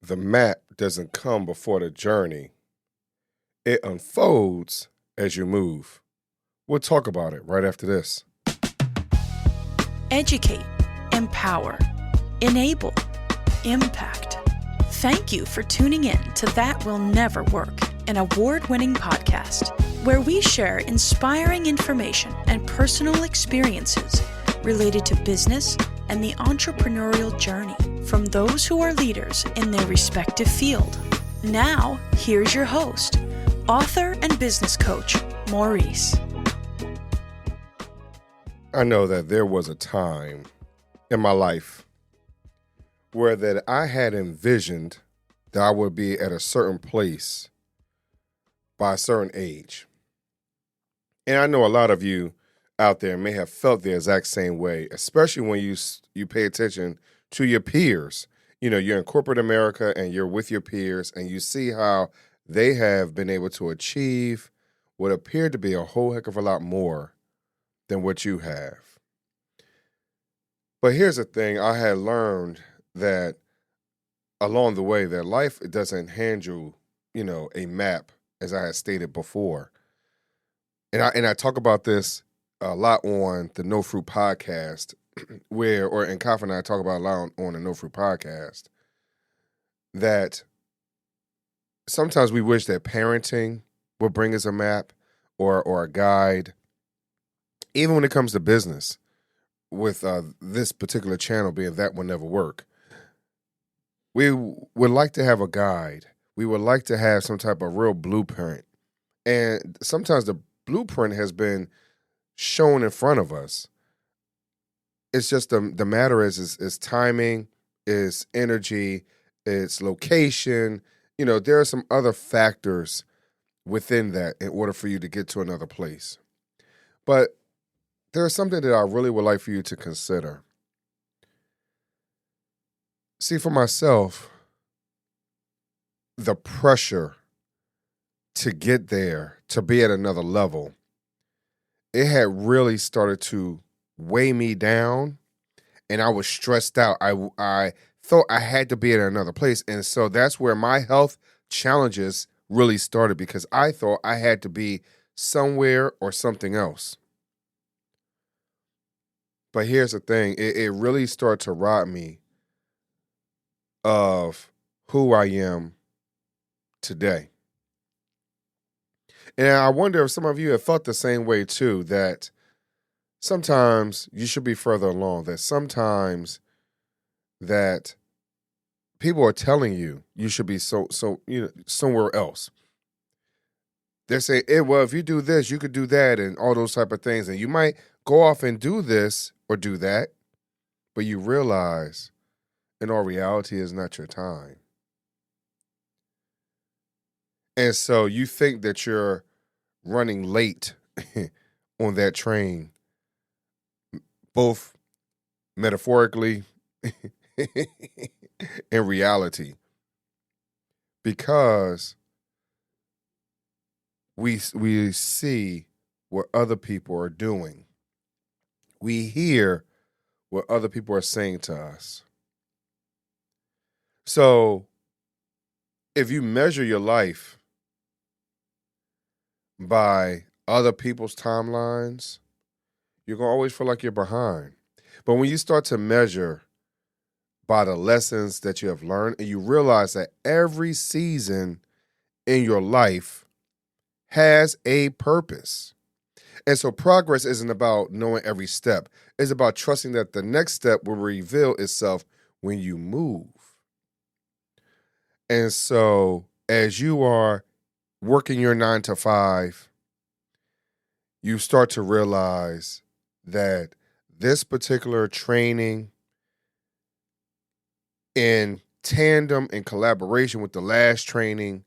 The map doesn't come before the journey, it unfolds as you move. We'll talk about it right after this. Educate, empower, enable, impact. Thank you for tuning in to That Will Never Work, an award-winning podcast where we share inspiring information and personal experiences related to business and the entrepreneurial journey from those who are leaders in their respective field. Now, here's your host, author and business coach, Maurice. I know that there was a time in my life where that I had envisioned that I would be at a certain place by a certain age. And I know a lot of you out there may have felt the exact same way, especially when you pay attention to your peers. You know, you're in corporate America and you're with your peers and you see how they have been able to achieve what appeared to be a whole heck of a lot more than what you have. But here's the thing, I had learned that along the way that life doesn't hand you, a map, as I had stated before. And I talk about this a lot on the No Fruit podcast, and Kafka and I talk about a lot on the No Fruit podcast, that sometimes we wish that parenting would bring us a map or a guide, even when it comes to business, with this particular channel being That Will Never Work. We would like to have a guide. We would like to have some type of real blueprint. And sometimes the blueprint has been shown in front of us. It's just the matter is timing, is energy, it's location. There are some other factors within that in order for you to get to another place. But there's something that I really would like for you to consider. See, for myself, the pressure to get there, to be at another level, it had really started to weigh me down, and I was stressed out. I thought I had to be at another place, and so that's where my health challenges really started, because I thought I had to be somewhere or something else. But here's the thing, it really started to rob me of who I am today. And I wonder if some of you have felt the same way too, that sometimes you should be further along, that sometimes that people are telling you should be somewhere else. They're saying, well, if you do this, you could do that, and all those type of things. And you might go off and do this or do that, but you realize in all reality is not your time. And so you think that you're running late on that train, both metaphorically and reality, because we see what other people are doing. We hear what other people are saying to us. So if you measure your life by other people's timelines, you're going to always feel like you're behind. But when you start to measure by the lessons that you have learned, and you realize that every season in your life has a purpose. And so progress isn't about knowing every step. It's about trusting that the next step will reveal itself when you move. And so as you are working your 9 to 5, you start to realize that this particular training, in tandem and collaboration with the last training,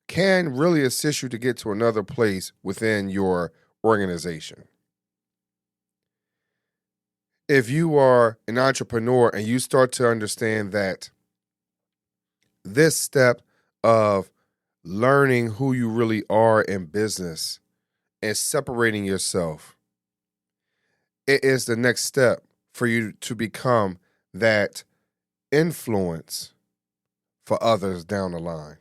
can really assist you to get to another place within your organization. If you are an entrepreneur and you start to understand that this step of learning who you really are in business and separating yourself, it is the next step for you to become that influence for others down the line.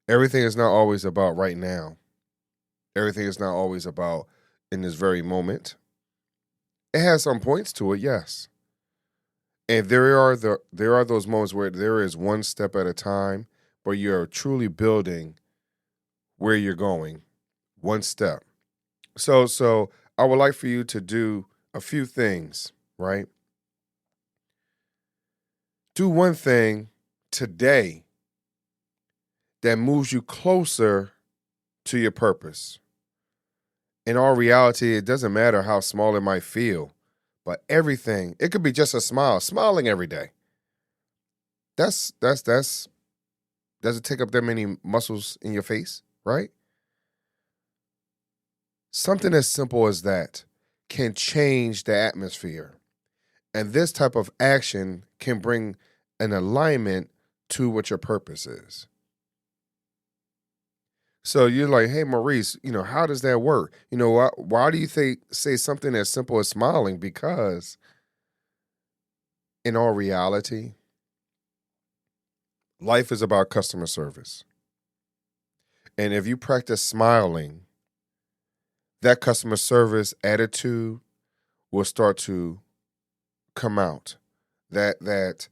Everything is not always about right now. Everything is not always about in this very moment. It has some points to it, yes. And there are those moments where there is one step at a time, where you're truly building where you're going, one step. So I would like for you to do a few things, right? Do one thing today that moves you closer to your purpose. In all reality, it doesn't matter how small it might feel, but everything, it could be just a smile, smiling every day. That's does it take up that many muscles in your face, right? Something as simple as that can change the atmosphere. And this type of action can bring an alignment to what your purpose is. So you're like, hey, Maurice, how does that work? Why do you say something as simple as smiling? Because in all reality, life is about customer service. And if you practice smiling, that customer service attitude will start to come out. That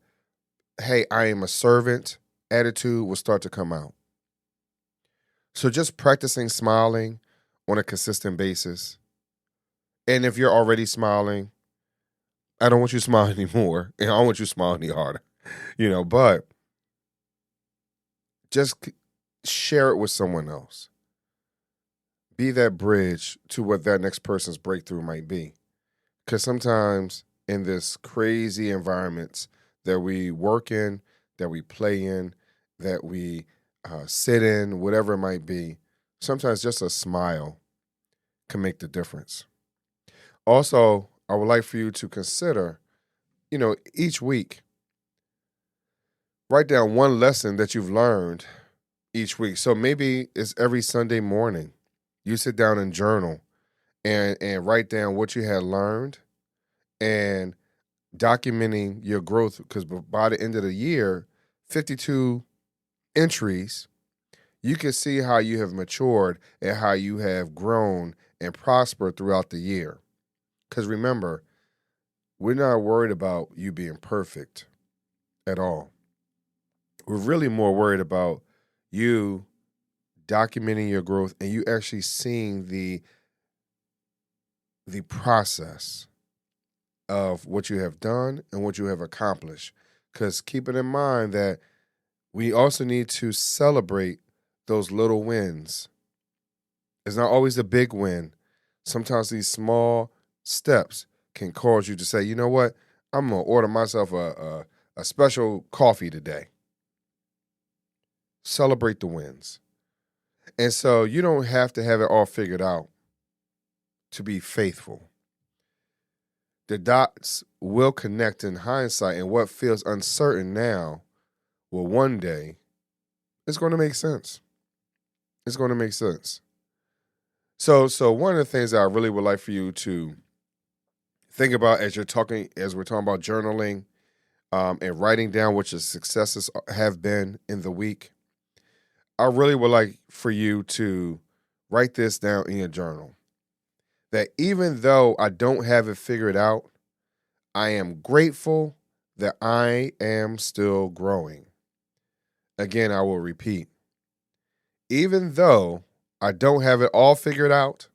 hey, I am a servant attitude will start to come out. So just practicing smiling on a consistent basis. And if you're already smiling, I don't want you to smile anymore. And I don't want you to smile any harder. But just share it with someone else. Be that bridge to what that next person's breakthrough might be. Because sometimes in this crazy environments that we work in, that we play in, that we sit in, whatever it might be, sometimes just a smile can make the difference. Also, I would like for you to consider, each week, write down one lesson that you've learned each week. So maybe it's every Sunday morning. You sit down and journal and write down what you had learned and documenting your growth, because by the end of the year, 52 entries, you can see how you have matured and how you have grown and prospered throughout the year. Because remember, we're not worried about you being perfect at all. We're really more worried about you documenting your growth and you actually seeing the process of what you have done and what you have accomplished. Because keeping in mind that we also need to celebrate those little wins. It's not always a big win. Sometimes these small steps can cause you to say, you know what, I'm going to order myself a special coffee today. Celebrate the wins. And so you don't have to have it all figured out to be faithful. The dots will connect in hindsight, and what feels uncertain now will one day, it's going to make sense. It's going to make sense. So one of the things that I really would like for you to think about as we're talking about journaling and writing down what your successes have been in the week, I really would like for you to write this down in your journal. That even though I don't have it figured out, I am grateful that I am still growing. Again, I will repeat. Even though I don't have it all figured out,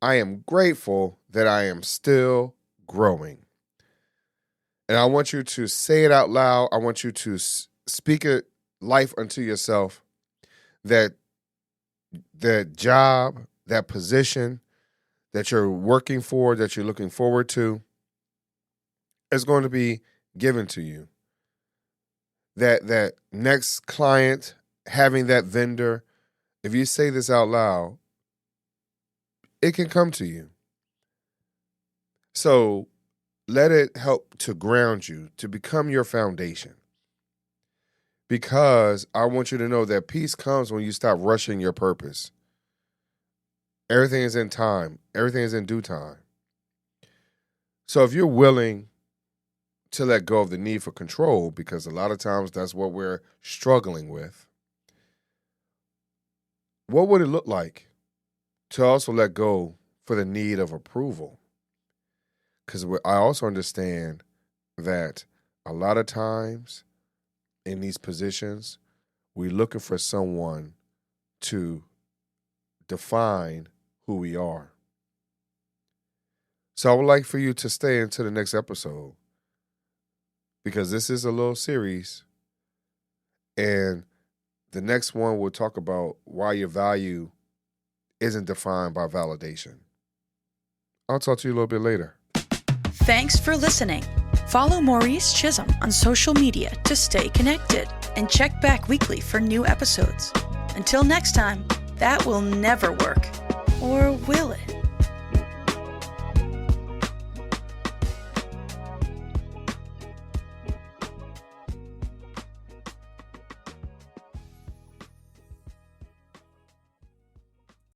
I am grateful that I am still growing. And I want you to say it out loud. I want you to speak it life unto yourself. That job, that position that you're working for, that you're looking forward to, is going to be given to you. That next client, having that vendor, if you say this out loud, it can come to you. So let it help to ground you, to become your foundation. Because I want you to know that peace comes when you stop rushing your purpose. Everything is in time. Everything is in due time. So if you're willing to let go of the need for control, because a lot of times that's what we're struggling with, what would it look like to also let go for the need of approval? Because I also understand that a lot of times in these positions, we're looking for someone to define who we are. So I would like for you to stay into the next episode, because this is a little series, and the next one will talk about why your value isn't defined by validation. I'll talk to you a little bit later. Thanks for listening. Follow Maurice Chisholm on social media to stay connected, and check back weekly for new episodes. Until next time, that will never work. Or will it?